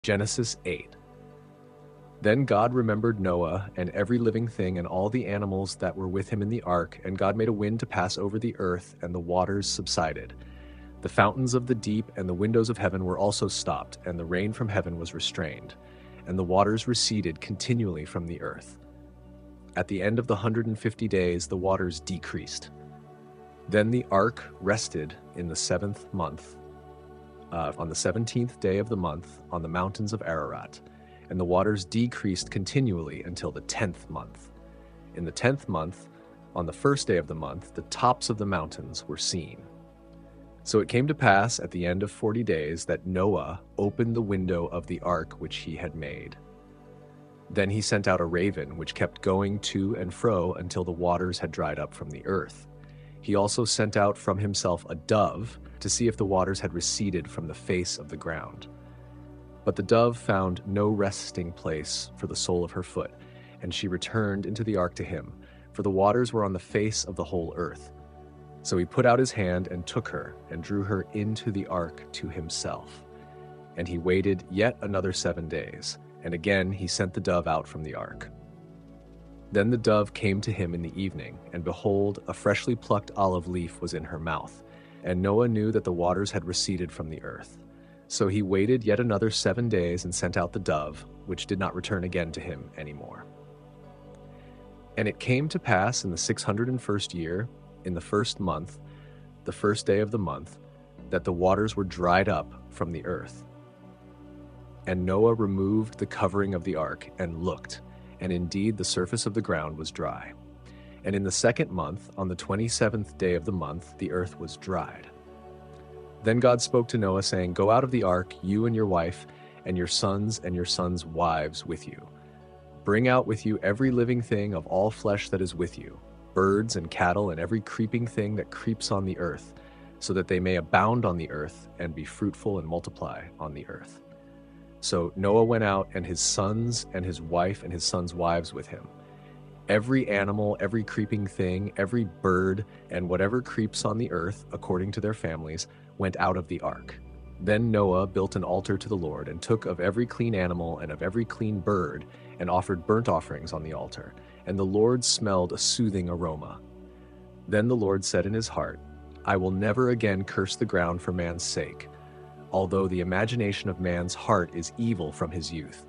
Genesis 8. Then God remembered Noah and every living thing and all the animals that were with him in the ark, and God made a wind to pass over the earth, and the waters subsided. The fountains of the deep and the windows of heaven were also stopped, and the rain from heaven was restrained, and the waters receded continually from the earth. At the end of the 150 days, the waters decreased. Then the ark rested in the 7th month, on the 17th day of the month, on the mountains of Ararat, and the waters decreased continually until the 10th month. In the 10th month, on the first day of the month, the tops of the mountains were seen. So it came to pass at the end of 40 days that Noah opened the window of the ark which he had made. Then he sent out a raven, which kept going to and fro until the waters had dried up from the earth. He also sent out from himself a dove to see if the waters had receded from the face of the ground. But the dove found no resting place for the sole of her foot, and she returned into the ark to him, for the waters were on the face of the whole earth. So he put out his hand and took her, and drew her into the ark to himself. And he waited yet another 7 days, and again he sent the dove out from the ark. Then the dove came to him in the evening, and behold, a freshly plucked olive leaf was in her mouth. And Noah knew that the waters had receded from the earth. So he waited yet another 7 days and sent out the dove, which did not return again to him any more. And it came to pass in the 601st year, in the 1st month, the 1st day of the month, that the waters were dried up from the earth. And Noah removed the covering of the ark and looked, and indeed the surface of the ground was dry. And in the 2nd month, on the 27th day of the month, the earth was dried. Then God spoke to Noah, saying, Go out of the ark, you and your wife, and your sons' wives with you. Bring out with you every living thing of all flesh that is with you, birds and cattle and every creeping thing that creeps on the earth, so that they may abound on the earth and be fruitful and multiply on the earth. So Noah went out, and his sons and his wife and his sons' wives with him. Every animal, every creeping thing, every bird, and whatever creeps on the earth, according to their families, went out of the ark. Then Noah built an altar to the Lord, and took of every clean animal and of every clean bird, and offered burnt offerings on the altar. And the Lord smelled a soothing aroma. Then the Lord said in his heart, I will never again curse the ground for man's sake, although the imagination of man's heart is evil from his youth.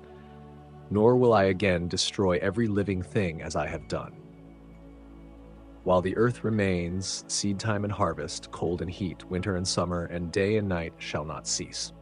Nor will I again destroy every living thing as I have done. While the earth remains, seed time and harvest, cold and heat, winter and summer, and day and night shall not cease.